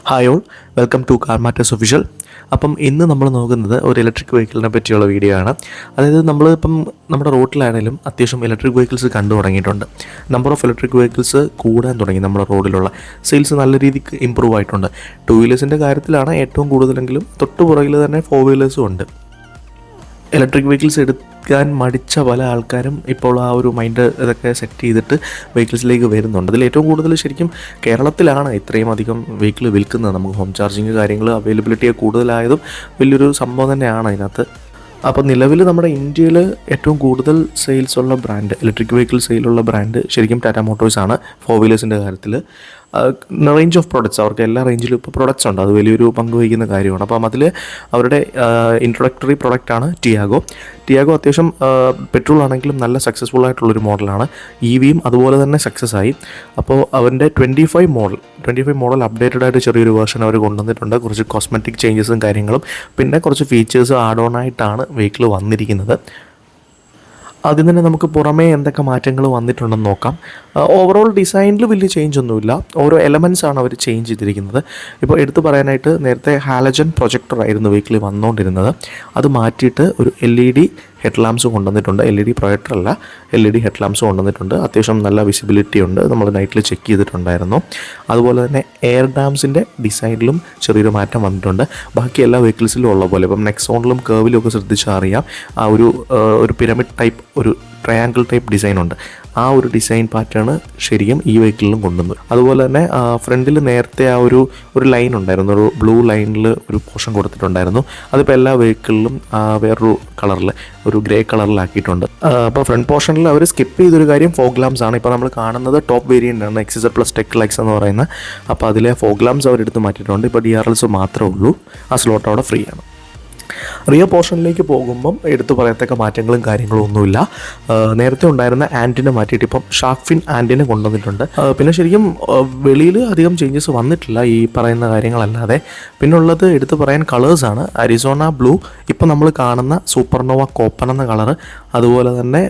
Hi all, welcome to car matters official. അപ്പം ഇന്ന് നമ്മൾ നോക്കുന്നത് ഒരു ഇലക്ട്രിക് വെഹിക്കിളിനെ പറ്റിയുള്ള വീഡിയോ ആണ്. അതായത് നമ്മളിപ്പം നമ്മുടെ റോഡിലാണെങ്കിലും അത്യാവശ്യം ഇലക്ട്രിക് വെഹിക്കിൾസ് കണ്ടു തുടങ്ങിയിട്ടുണ്ട്. നമ്പർ ഓഫ് ഇലക്ട്രിക് വെഹിക്കിൾസ് കൂടാൻ തുടങ്ങി. നമ്മുടെ റോഡിലുള്ള സെയിൽസ് നല്ല രീതിക്ക് ഇമ്പ്രൂവ് ആയിട്ടുണ്ട്. 2 വീലേഴ്സിൻ്റെ കാര്യത്തിലാണ് ഏറ്റവും കൂടുതലെങ്കിലും തൊട്ട് പുറകിൽ തന്നെ 4 വീലേഴ്സും ഉണ്ട്. ഇലക്ട്രിക് വെഹിക്കിൾസ് എടുക്കാൻ മടിച്ച പല ആൾക്കാരും ഇപ്പോൾ ആ ഒരു മൈൻഡ് ഇതൊക്കെ സെറ്റ് ചെയ്തിട്ട് വെഹിക്കിൾസിലേക്ക് വരുന്നുണ്ട്. അതിൽ ഏറ്റവും കൂടുതൽ ശരിക്കും കേരളത്തിലാണ് ഇത്രയും അധികം വെഹിക്കിൾ വിൽക്കുന്നത്. നമുക്ക് ഹോം ചാർജിങ് കാര്യങ്ങൾ അവൈലബിലിറ്റി കൂടുതലായതും വലിയൊരു സംഭവം തന്നെയാണ് അതിനകത്ത്. അപ്പോൾ നിലവിൽ നമ്മുടെ ഇന്ത്യയിൽ ഏറ്റവും കൂടുതൽ സെയിൽസ് ഉള്ള ബ്രാൻഡ്, ഇലക്ട്രിക് വെഹിക്കിൾ സെയിലുള്ള ബ്രാൻഡ് ശരിക്കും ടാറ്റ മോട്ടോഴ്സ് ആണ് 4 വീലേഴ്സിൻ്റെ കാര്യത്തിൽ. റേഞ്ച് ഓഫ് പ്രൊഡക്ട്സ്, അവർക്ക് എല്ലാ റേഞ്ചിലും ഇപ്പോൾ പ്രൊഡക്ട്സ് ഉണ്ട്, അത് വലിയൊരു പങ്ക് വഹിക്കുന്ന കാര്യമാണ്. അപ്പം അതിൽ അവരുടെ ഇൻട്രൊഡക്ടറി പ്രൊഡക്റ്റാണ് ടിയാഗോ. അത്യാവശ്യം പെട്രോൾ ആണെങ്കിലും നല്ല സക്സസ്ഫുൾ ആയിട്ടുള്ളൊരു മോഡലാണ്. EVയും അതുപോലെ തന്നെ സക്സസ് ആയി. അപ്പോൾ അവൻ്റെ 25 മോഡൽ അപ്ഡേറ്റഡ് ആയിട്ട് ചെറിയൊരു വേർഷൻ അവർ കൊണ്ടുവന്നിട്ടുണ്ട്. കുറച്ച് കോസ്മെറ്റിക് ചേഞ്ചസും കാര്യങ്ങളും പിന്നെ കുറച്ച് ഫീച്ചേഴ്സ് ആഡ് ഓൺ ആയിട്ടാണ് വെഹിക്കിൾ വന്നിരിക്കുന്നത്. ആദ്യം തന്നെ നമുക്ക് പുറമേ എന്തൊക്കെ മാറ്റങ്ങൾ വന്നിട്ടുണ്ടെന്ന് നോക്കാം. ഓവറോൾ ഡിസൈനിൽ വലിയ ചേഞ്ച് ഒന്നുമില്ല. ഓരോ എലമെൻറ്റ്സ് ആണ് അവർ ചേഞ്ച് ചെയ്തിരിക്കുന്നത്. ഇപ്പോൾ എടുത്തു പറയാനായിട്ട് നേരത്തെ ഹാലജൻ പ്രൊജക്ടർ ആയിരുന്നു വെഹിക്കിളിൽ വന്നുകൊണ്ടിരുന്നത്. അത് മാറ്റിയിട്ട് ഒരു LED ഹെഡ് ലാംപ്സ് കൊണ്ടുവന്നിട്ടുണ്ട്. LED പ്രൊജക്ടർ അല്ല, LED ഹെഡ് ലാംപ്സ് കൊണ്ടുവന്നിട്ടുണ്ട്. അത്യാവശ്യം നല്ല വിസിബിലിറ്റി ഉണ്ട്. നമ്മൾ നൈറ്റിൽ ചെക്ക് ചെയ്തിട്ടുണ്ടായിരുന്നു. അതുപോലെ തന്നെ എയർ ഡാംസിൻ്റെ ഡിസൈനിലും ചെറിയൊരു മാറ്റം വന്നിട്ടുണ്ട്. ബാക്കി എല്ലാ വെഹിക്കിൾസിലും ഉള്ള പോലെ ഇപ്പം നെക്സോണിലും കേവിലും ഒക്കെ ശ്രദ്ധിച്ചാൽ അറിയാം, ആ ഒരു പിരമിഡ് ടൈപ്പ്, ഒരു ട്രയാങ്കിൾ ടൈപ്പ് ഡിസൈൻ ഉണ്ട്. ആ ഒരു ഡിസൈൻ പാറ്റേൺ ശരിക്കും ഈ വെഹിക്കിളിലും കൊണ്ടുവന്നു. അതുപോലെ തന്നെ ഫ്രണ്ടിൽ നേരത്തെ ആ ഒരു ലൈൻ ഉണ്ടായിരുന്നു, ഒരു ബ്ലൂ ലൈനിൽ ഒരു പോർഷൻ കൊടുത്തിട്ടുണ്ടായിരുന്നു. അതിപ്പോൾ എല്ലാ വെഹിക്കിളിലും വേറൊരു കളറിൽ, ഒരു ഗ്രേ കളറിലാക്കിയിട്ടുണ്ട്. അപ്പോൾ ഫ്രണ്ട് പോർഷനിൽ അവർ സ്കിപ്പ് ചെയ്തൊരു കാര്യം ഫോഗ് ലാംപ്സ് ആണ്. ഇപ്പോൾ നമ്മൾ കാണുന്നത് ടോപ്പ് വേരിയൻ്റ് ആണ്, XZ+ TechLux എന്ന് പറയുന്നത്. അപ്പോൾ അതിലെ ഫോഗ് ലാംപ്സ് അവരെടുത്ത് മാറ്റിയിട്ടുണ്ട്. ഇപ്പോൾ DRLs മാത്രമേ ഉള്ളൂ. ആ സ്ലോട്ട് അവിടെ ഫ്രീ ആണ്. റിയർ പോർഷനിലേക്ക് പോകുമ്പം എടുത്തു പറയത്തക്ക മാറ്റങ്ങളും കാര്യങ്ങളും ഒന്നുമില്ല. നേരത്തെ ഉണ്ടായിരുന്ന ആൻറ്റിന മാറ്റിയിട്ട് ഇപ്പം ഷാർക്ക് ഫിൻ ആൻറ്റിന കൊണ്ടുവന്നിട്ടുണ്ട്. പിന്നെ ശരിക്കും വെളിയിൽ അധികം ചേഞ്ചസ് വന്നിട്ടില്ല ഈ പറയുന്ന കാര്യങ്ങളല്ലാതെ. പിന്നെ ഉള്ളത് എടുത്തു പറയാൻ കളേഴ്സാണ്. അരിസോണ ബ്ലൂ, ഇപ്പം നമ്മൾ കാണുന്ന സൂപ്പർനോവ കോപ്പൺ എന്ന കളറ്, അതുപോലെ തന്നെ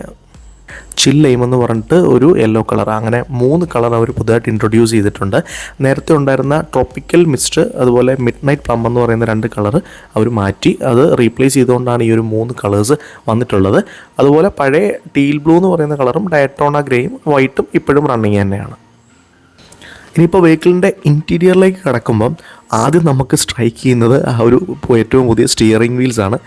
ചിൽ ലൈം എന്ന് പറഞ്ഞിട്ട് ഒരു യെല്ലോ കളർ, അങ്ങനെ 3 കളർ അവർ പുതുതായിട്ട് ഇൻട്രൊഡ്യൂസ് ചെയ്തിട്ടുണ്ട്. നേരത്തെ ഉണ്ടായിരുന്ന ട്രോപ്പിക്കൽ മിസ്റ്റ്, അതുപോലെ മിഡ് നൈറ്റ് പ്ലം എന്ന് പറയുന്ന 2 കളർ അവർ മാറ്റി. അത് റീപ്ലേസ് ചെയ്തുകൊണ്ടാണ് ഈ ഒരു 3 കളേഴ്സ് വന്നിട്ടുള്ളത്. അതുപോലെ പഴയ ടീൽ ബ്ലൂ എന്ന് പറയുന്ന കളറും ഡയറ്റോണ ഗ്രേയും വൈറ്റും ഇപ്പോഴും റണ്ണിങ് തന്നെയാണ്. ഇനിയിപ്പോൾ വെഹിക്കിളിൻ്റെ ഇൻറ്റീരിയറിലേക്ക് കിടക്കുമ്പം ആദ്യം നമുക്ക് സ്ട്രൈക്ക് ചെയ്യുന്നത് ആ ഒരു ഏറ്റവും പുതിയ സ്റ്റിയറിംഗ് വീൽസാണ്.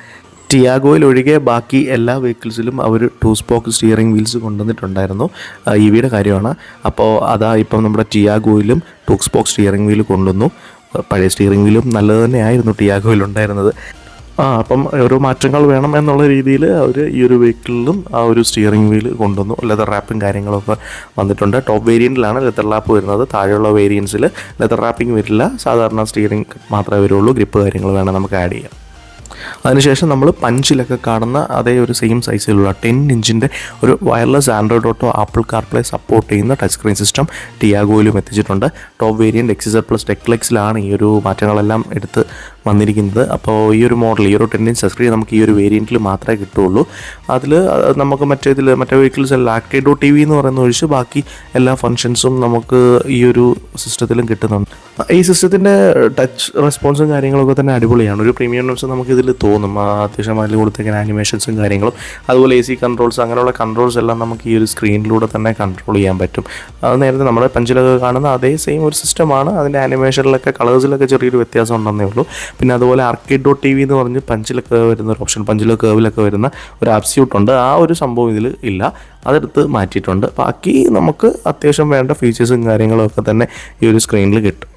ടിയാഗോയിൽ ഒഴികെ ബാക്കി എല്ലാ വെഹിക്കിൾസിലും അവർ 2 സ്പോക്ക് സ്റ്റിയറിംഗ് വീൽസ് കൊണ്ടുവന്നിട്ടുണ്ടായിരുന്നു. EVയുടെ കാര്യമാണ്. അപ്പോൾ അതാ ഇപ്പം നമ്മുടെ ടിയാഗോയിലും 2 സ്പോക്ക് സ്റ്റിയറിംഗ് വീൽ കൊണ്ടുവന്നു. പഴയ സ്റ്റിയറിംഗ് വീലും നല്ലത് തന്നെയായിരുന്നു ടിയാഗോയിൽ ഉണ്ടായിരുന്നത്. അപ്പം ഓരോ മാറ്റങ്ങൾ വേണം എന്നുള്ള രീതിയിൽ അവർ ഈ ഒരു വെഹിക്കിളിലും ആ ഒരു സ്റ്റിയറിംഗ് വീൽ കൊണ്ടുവന്നു. ലെതർ റാപ്പും കാര്യങ്ങളൊക്കെ വന്നിട്ടുണ്ട്. ടോപ്പ് വേരിയൻറ്റിലാണ് ലെതർ റാപ്പ് വരുന്നത്. താഴെയുള്ള വേരിയൻസിൽ ലെതർ റാപ്പിംഗ് വരില്ല. സാധാരണ സ്റ്റിയറിംഗ് മാത്രമേ വരുള്ളൂ. ഗ്രിപ്പ് കാര്യങ്ങൾ വേണം നമുക്ക് ആഡ് ചെയ്യാം. അതിനുശേഷം നമ്മൾ പഞ്ചിലൊക്കെ കാണുന്ന അതേ ഒരു സെയിം സൈസിലുള്ള 10 ഇഞ്ചിൻ്റെ ഒരു wireless Android auto apple CarPlay support ചെയ്യുന്ന ടച്ച് സ്ക്രീൻ സിസ്റ്റം ടിയാഗോയിലും എത്തിച്ചിട്ടുണ്ട്. ടോപ്പ് വേരിയൻറ്റ് XZ+ TechLuxലാണ് ഈ ഒരു മാറ്റങ്ങളെല്ലാം എടുത്ത് വന്നിരിക്കുന്നത്. അപ്പോൾ ഈ ഒരു മോഡൽ, ഈ ഒരു 10 ഇഞ്ച് ടച്ച് സ്ക്രീൻ നമുക്ക് ഈ ഒരു വേരിയൻറ്റിൽ മാത്രമേ കിട്ടുള്ളൂ. അതിൽ നമുക്ക് മറ്റേ വെഹിക്കിൾസ് ആക്റ്റീവ് TV എന്ന് പറയുന്ന ഒഴിച്ച് ബാക്കി എല്ലാ ഫങ്ഷൻസും നമുക്ക് ഈ ഒരു സിസ്റ്റത്തിലും കിട്ടുന്നുണ്ട്. ഈ സിസ്റ്റത്തിൻ്റെ ടച്ച് റെസ്പോൺസും കാര്യങ്ങളൊക്കെ തന്നെ അടിപൊളിയാണ്. ഒരു പ്രീമിയംസ് നമുക്കിതിൽ തോന്നും. അത്യാവശ്യം അതിൽ കൊടുത്തേക്കുന്ന ആനിമേഷൻസും കാര്യങ്ങളും, അതുപോലെ AC കൺട്രോൾസ്, അങ്ങനെയുള്ള കൺട്രോൾസ് എല്ലാം നമുക്ക് ഈ ഒരു സ്ക്രീനിലൂടെ തന്നെ കൺട്രോൾ ചെയ്യാൻ പറ്റും. അത് നേരത്തെ നമ്മുടെ പഞ്ചിലൊക്കെ കാണുന്ന അതേ സെയിം ഒരു സിസ്റ്റമാണ്. അതിൻ്റെ ആനിമേഷനിലൊക്കെ കളേഴ്സിലൊക്കെ ചെറിയൊരു വ്യത്യാസം ഉണ്ടെന്നേ ഉള്ളൂ. പിന്നെ അതുപോലെ Arcade.tv എന്ന് പറഞ്ഞ് പഞ്ചിലൊക്കെ വരുന്ന ഒരു ഓപ്ഷൻ, പഞ്ചിലോ കേവിലൊക്കെ വരുന്ന ഒരു ആപ്സ്യൂട്ട് ഉണ്ട്. ആ ഒരു സംഭവം ഇതിൽ ഇല്ല, അതെടുത്ത് മാറ്റിയിട്ടുണ്ട്. ബാക്കി നമുക്ക് അത്യാവശ്യം വേണ്ട ഫീച്ചേഴ്സും കാര്യങ്ങളും ഒക്കെ തന്നെ ഈ ഒരു സ്ക്രീനിൽ കിട്ടും.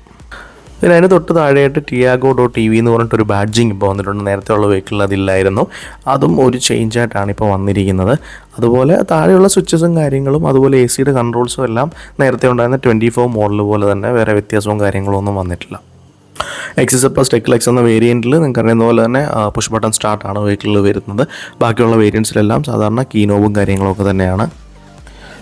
പിന്നെ അതിന് തൊട്ട് താഴെയായിട്ട് Tiago.tv എന്ന് പറഞ്ഞിട്ടൊരു ബാഡ്ജിങ് ഇപ്പോൾ വന്നിട്ടുണ്ട്. നേരത്തെ ഉള്ള വെഹിക്കിളിൽ അതില്ലായിരുന്നു. അതും ഒരു ചേഞ്ചായിട്ടാണ് ഇപ്പോൾ വന്നിരിക്കുന്നത്. അതുപോലെ താഴെയുള്ള സ്വിച്ചസും കാര്യങ്ങളും അതുപോലെ AC കൺട്രോൾസും എല്ലാം നേരത്തെ ഉണ്ടായിരുന്ന 24 മോഡൽ പോലെ തന്നെ, വേറെ വ്യത്യാസവും കാര്യങ്ങളും ഒന്നും വന്നിട്ടില്ല. XZ+ TechLux എന്ന വേരിയൻറ്റിൽ നിങ്ങൾക്ക് അറിയുന്ന പോലെ തന്നെ പുഷ് ബട്ടൺ സ്റ്റാർട്ടാണ് വെഹിക്കിളിൽ വരുന്നത്. ബാക്കിയുള്ള വേരിയൻസിലെല്ലാം സാധാരണ കീനോബും കാര്യങ്ങളൊക്കെ തന്നെയാണ്.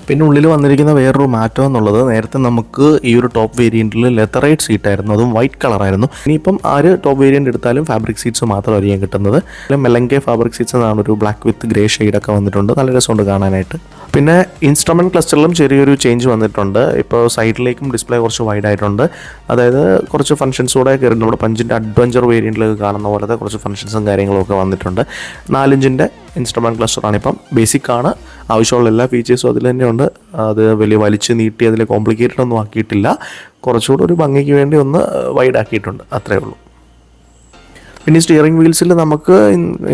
പിന്നെ ഉള്ളിൽ വന്നിരിക്കുന്ന വേറൊരു മാറ്റം എന്നുള്ളത്, നേരത്തെ നമുക്ക് ഈ ഒരു ടോപ്പ് വേരിയൻറ്റിൽ ലെതറൈറ്റ് സീറ്റായിരുന്നു, അതും വൈറ്റ് കളറായിരുന്നു. ഇനിയിപ്പം ആര് ടോപ്പ് വേരിയൻറ്റ് എടുത്താലും ഫാബ്രിക് സീറ്റ്സ് മാത്രമായിരിക്കും കിട്ടുന്നത്. മെലങ്കെ ഫാബ്രിക് സീറ്റ്സ് എന്നാണ്, ഒരു ബ്ലാക്ക് വിത്ത് ഗ്രേ ഷെയ്ഡൊക്കെ വന്നിട്ടുണ്ട്. നല്ല രസമുണ്ട് കാണാനായിട്ട്. പിന്നെ ഇൻസ്ട്രുമെൻറ്റ് ക്ലസ്റ്ററിലും ചെറിയൊരു ചേഞ്ച് വന്നിട്ടുണ്ട്. ഇപ്പോൾ സൈഡിലേക്കും ഡിസ്പ്ലേ കുറച്ച് വൈഡ് ആയിട്ടുണ്ട്. അതായത് കുറച്ച് ഫംഗ്ഷൻസ് കൂടെ കയറി നമ്മുടെ പഞ്ചിൻ്റെ അഡ്വഞ്ചർ വേരിയൻറ്റിലൊക്കെ കാണുന്ന പോലത്തെ കുറച്ച് ഫംഗ്ഷൻസും കാര്യങ്ങളൊക്കെ വന്നിട്ടുണ്ട്. 4 ഇഞ്ചിൻ്റെ ഇൻസ്ട്രുമെൻറ്റ് ക്ലസ്റ്ററാണ്. ഇപ്പം ബേസിക്കാണ്, ആവശ്യമുള്ള എല്ലാ ഫീച്ചേഴ്സും അതിൽ തന്നെയുണ്ട്. അത് വലിയ വലിച്ച് നീട്ടി അതിൽ കോംപ്ലിക്കേറ്റഡ് ഒന്നും ആക്കിയിട്ടില്ല. കുറച്ചുകൂടെ ഒരു ഭംഗിക്ക് വേണ്ടി ഒന്ന് വൈഡ് ആക്കിയിട്ടുണ്ട്, അത്രയേ ഉള്ളൂ. പിന്നെ സ്റ്റിയറിംഗ് വീൽസിൽ നമുക്ക്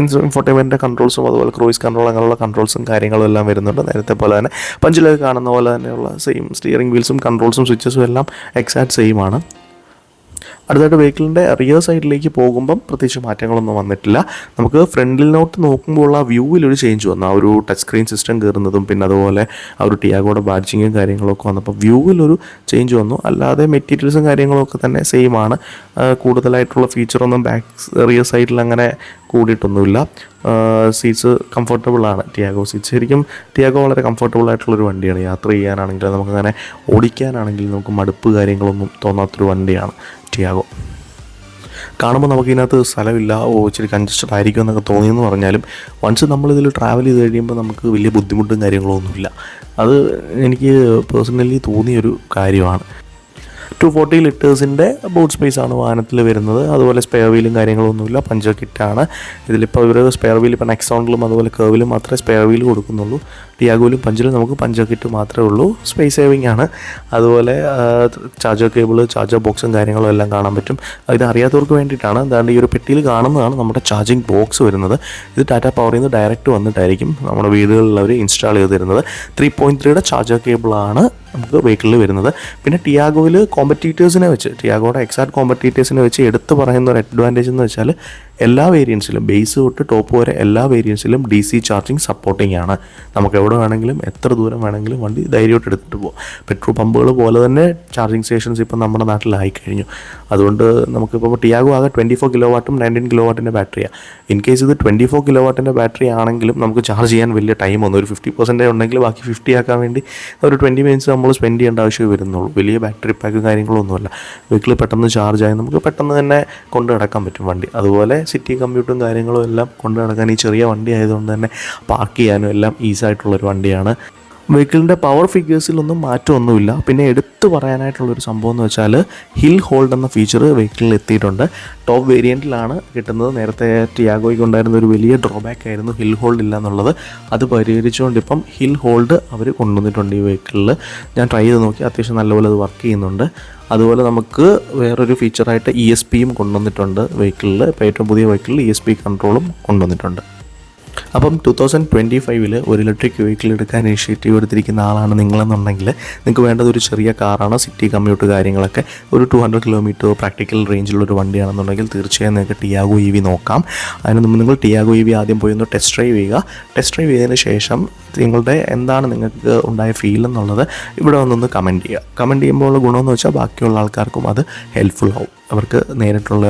ഇൻഫോർടൈൻമെൻറ്റിൻ്റെ കൺട്രോൾസും അതുപോലെ ക്രൂയിസ് കൺട്രോൾ അങ്ങനെയുള്ള കൺട്രോൾസും കാര്യങ്ങളും എല്ലാം വരുന്നുണ്ട്. നേരത്തെ പോലെ തന്നെ പഞ്ചിലൊക്കെ കാണുന്ന പോലെ തന്നെയുള്ള സെയിം സ്റ്റിയറിംഗ് വീൽസും കൺട്രോൾസും സ്വിച്ചസും എല്ലാം എക്സാക്ട് സെയിം ആണ്. അടുത്തായിട്ട് വെഹിക്കിളിൻ്റെ റിയർ സൈഡിലേക്ക് പോകുമ്പം പ്രത്യേകിച്ച് മാറ്റങ്ങളൊന്നും വന്നിട്ടില്ല. നമുക്ക് ഫ്രണ്ടിലോട്ട് നോക്കുമ്പോൾ ആ വ്യൂവിലൊരു ചേഞ്ച് വന്നു. ആ ഒരു ടച്ച് സ്ക്രീൻ സിസ്റ്റം കയറുന്നതും പിന്നെ അതുപോലെ ആ ഒരു ടിയാഗോയുടെ ബാഡ്ജിങ്ങും കാര്യങ്ങളൊക്കെ വന്നപ്പോൾ വ്യൂവിലൊരു ചേഞ്ച് വന്നു. അല്ലാതെ മെറ്റീരിയൽസും കാര്യങ്ങളൊക്കെ തന്നെ സെയിം ആണ്. കൂടുതലായിട്ടുള്ള ഫീച്ചറൊന്നും റിയർ സൈഡിൽ അങ്ങനെ കൂടിയിട്ടൊന്നുമില്ല. സീറ്റ്സ് കംഫർട്ടബിളാണ്. ടിയാഗോ സീറ്റ്സ് ശരിക്കും ടിയാഗോ വളരെ കംഫർട്ടബിൾ ആയിട്ടുള്ളൊരു വണ്ടിയാണ്. യാത്ര ചെയ്യാനാണെങ്കിലും നമുക്കങ്ങനെ ഓടിക്കാനാണെങ്കിലും നമുക്ക് മടുപ്പ് കാര്യങ്ങളൊന്നും തോന്നാത്തൊരു വണ്ടിയാണ് ടിയാഗോ. കാണുമ്പോൾ നമുക്കിതിനകത്ത് സ്ഥലമില്ല, ഇച്ചിരി കൺജസ്റ്റഡ് ആയിരിക്കും എന്നൊക്കെ തോന്നിയെന്ന് പറഞ്ഞാലും വൺസ് നമ്മളിതിൽ ട്രാവൽ ചെയ്ത് കഴിയുമ്പോൾ നമുക്ക് വലിയ ബുദ്ധിമുട്ടും കാര്യങ്ങളൊന്നുമില്ല. അത് എനിക്ക് പേഴ്സണലി തോന്നിയൊരു കാര്യമാണ്. 240 ലിറ്റേഴ്സിൻ്റെ ബൂട്ട് സ്പേസ് ആണ് വാഹനത്തിൽ വരുന്നത്. അതുപോലെ സ്പെയർ വീലും കാര്യങ്ങളൊന്നുമില്ല, പഞ്ചർ കിറ്റാണ്. ഇതിലിപ്പോൾ ഇവർ സ്പെയർ വീൽ ഇപ്പോൾ നെക്സോണിലും അതുപോലെ കർവിലും മാത്രമേ സ്പെയർ വീൽ കൊടുക്കുന്നുള്ളൂ. ടിയാഗോയിലും പഞ്ചിലും നമുക്ക് പഞ്ചർ കിറ്റ് മാത്രമേ ഉള്ളൂ. സ്പേസ് സേവിങ് ആണ്. അതുപോലെ ചാർജർ കേബിൾ, ചാർജർ ബോക്സും കാര്യങ്ങളും എല്ലാം കാണാൻ പറ്റും. ഇത് അറിയാത്തവർക്ക് വേണ്ടിയിട്ടാണ്. അതാണ്ട് ഈ ഒരു പെട്ടിയിൽ കാണുന്നതാണ് നമ്മുടെ ചാർജിങ് ബോക്സ് വരുന്നത്. ഇത് ടാറ്റ പവറിൽ നിന്ന് ഡയറക്റ്റ് വന്നിട്ടായിരിക്കും നമ്മുടെ വീടുകളിൽ അവർ ഇൻസ്റ്റാൾ ചെയ്ത് തരുന്നത്. 3.3 ചാർജർ കേബിളാണ് നമുക്ക് വെഹിക്കിളിൽ വരുന്നത്. പിന്നെ ടിയാഗോയിൽ കോമ്പറ്റീറ്റേഴ്സിനെ വെച്ച്, ടിയാഗോയുടെ എക്സാക്ട് കോമ്പറ്റീറ്റേഴ്സിനെ വെച്ച് എടുത്ത് പറയുന്ന ഒരു അഡ്വാൻറ്റേജ് എന്ന് വെച്ചാൽ എല്ലാ വേരിയൻസിലും ബേസ് തൊട്ട് ടോപ്പ് വരെ എല്ലാ വേരിയൻസിലും DC ചാർജിങ് സപ്പോർട്ടിംഗ് ആണ്. നമുക്ക് എവിടെ വേണമെങ്കിലും എത്ര ദൂരം വേണമെങ്കിലും വണ്ടി ധൈര്യമായിട്ട് എടുത്തിട്ട് പോകും. പെട്രോൾ പമ്പുകൾ പോലെ തന്നെ ചാർജിങ് സ്റ്റേഷൻസ് ഇപ്പം നമ്മുടെ നാട്ടിലായി കഴിഞ്ഞു. അതുകൊണ്ട് നമുക്കിപ്പോൾ ടിയാഗോ ആകെ 24 കിലോവാട്ടും 19 കിലോവാട്ടിൻ്റെ ബാറ്ററിയാണ്. ഇൻ കേസ് ഇത് 24 കിലോവാട്ടിൻ്റെ ബാറ്ററി ആണെങ്കിലും നമുക്ക് ചാർജ് ചെയ്യാൻ വലിയ ടൈമൊന്നും, ഒരു 50% ഉണ്ടെങ്കിൽ ബാക്കി 50 ആക്കാൻ വേണ്ടി ഒരു 20 മിനിറ്റ്സ് നമ്മൾ സ്പെൻഡ് ചെയ്യേണ്ട ആവശ്യമേ വരുന്നുള്ളൂ. വലിയ ബാറ്ററി പാക്കും കാര്യങ്ങളൊന്നുമല്ല. വെഹിക്കിൾ പെട്ടെന്ന് ചാർജായി നമുക്ക് പെട്ടെന്ന് തന്നെ കൊണ്ടു നടക്കാൻ പറ്റും വണ്ടി. അതുപോലെ സിറ്റി കമ്മ്യൂട്ടും കാര്യങ്ങളും എല്ലാം കൊണ്ടു നടക്കാൻ ഈ ചെറിയ വണ്ടി ആയതുകൊണ്ട് തന്നെ പാർക്ക് ചെയ്യാനും എല്ലാം ഈസി ആയിട്ടുള്ളൊരു വണ്ടിയാണ്. വെഹിക്കിളിൻ്റെ പവർ ഫിഗേഴ്സിലൊന്നും മാറ്റമൊന്നുമില്ല. പിന്നെ എടുത്തു പറയാനായിട്ടുള്ളൊരു സംഭവം എന്ന് വെച്ചാൽ ഹിൽ ഹോൾഡ് എന്ന ഫീച്ചർ വെഹിക്കിളിൽ എത്തിയിട്ടുണ്ട്. ടോപ്പ് വേരിയൻറ്റിലാണ് കിട്ടുന്നത്. നേരത്തെ ടിയാഗോയ്ക്ക് ഉണ്ടായിരുന്ന ഒരു വലിയ ഡ്രോബാക്ക് ആയിരുന്നു ഹിൽ ഹോൾഡ് ഇല്ല എന്നുള്ളത്. അത് പരിഹരിച്ചുകൊണ്ട് ഇപ്പം ഹിൽ ഹോൾഡ് അവർ കൊണ്ടുവന്നിട്ടുണ്ട് ഈ വെഹിക്കിളിൽ. ഞാൻ ട്രൈ ചെയ്ത് നോക്കി, അത്യാവശ്യം നല്ലപോലെ അത് വർക്ക് ചെയ്യുന്നുണ്ട്. അതുപോലെ നമുക്ക് വേറൊരു ഫീച്ചറായിട്ട് ESPയും കൊണ്ടുവന്നിട്ടുണ്ട് വെഹിക്കിളിൽ. ഇപ്പോൾ ഏറ്റവും പുതിയ വെഹിക്കിളിൽ ESP കൺട്രോളും കൊണ്ടുവന്നിട്ടുണ്ട്. അപ്പം 2025 ഒരു ഇലക്ട്രിക് വെഹിക്കിൾ എടുക്കാൻ ഇനിഷ്യേറ്റീവ് എടുത്തിരിക്കുന്ന ആളാണ് നിങ്ങളെന്നുണ്ടെങ്കിൽ നിങ്ങൾക്ക് വേണ്ടത് ഒരു ചെറിയ കാറാണ്. സിറ്റി കമ്മ്യൂട്ട് കാര്യങ്ങളൊക്കെ ഒരു 200 കിലോമീറ്റർ പ്രാക്ടിക്കൽ റേഞ്ചിലുള്ളൊരു വണ്ടിയാണെന്നുണ്ടെങ്കിൽ തീർച്ചയായും നിങ്ങൾക്ക് ടിയാഗോ EV നോക്കാം. അതിന് മുമ്പ് നിങ്ങൾ ടിയാഗോ EV ആദ്യം പോയി ഒന്ന് ടെസ്റ്റ് ഡ്രൈവ് ചെയ്യുക. ടെസ്റ്റ് ഡ്രൈവ് ചെയ്തതിന് ശേഷം നിങ്ങളുടെ എന്താണ് നിങ്ങൾക്ക് ഉണ്ടായ ഫീൽ എന്നുള്ളത് ഇവിടെ വന്നൊന്ന് കമൻറ്റ് ചെയ്യുക. കമൻറ്റ് ചെയ്യുമ്പോൾ ഗുണമെന്ന് വെച്ചാൽ ബാക്കിയുള്ള ആൾക്കാർക്കും അത് ഹെൽപ്ഫുൾ ആവും. അവർക്ക് നേരിട്ടുള്ള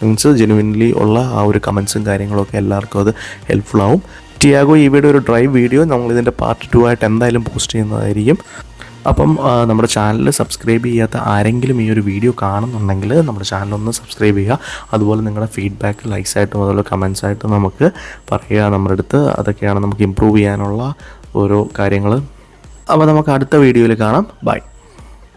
മീൻസ് ജെനുവിൻലി ഉള്ള ആ ഒരു കമൻസും കാര്യങ്ങളൊക്കെ എല്ലാവർക്കും അത് ഹെൽപ്ഫുൾ ആവും. ടിയാഗോ EVയുടെ ഒരു ഡ്രൈവ് വീഡിയോ നമ്മളിതിൻ്റെ പാർട്ട് 2 ആയിട്ട് എന്തായാലും പോസ്റ്റ് ചെയ്യുന്നതായിരിക്കും. അപ്പം നമ്മുടെ ചാനൽ സബ്സ്ക്രൈബ് ചെയ്യാത്ത ആരെങ്കിലും ഈ ഒരു വീഡിയോ കാണുന്നുണ്ടെങ്കിൽ നമ്മുടെ ചാനലൊന്ന് സബ്സ്ക്രൈബ് ചെയ്യുക. അതുപോലെ നിങ്ങളുടെ ഫീഡ്ബാക്ക് ലൈക്സായിട്ടും അതുപോലെ കമൻസായിട്ടും നമുക്ക് പറയുക നമ്മുടെ അടുത്ത്. അതൊക്കെയാണ് നമുക്ക് ഇമ്പ്രൂവ് ചെയ്യാനുള്ള ഓരോ കാര്യങ്ങൾ. അപ്പോൾ നമുക്ക് അടുത്ത വീഡിയോയിൽ കാണാം. ബൈ.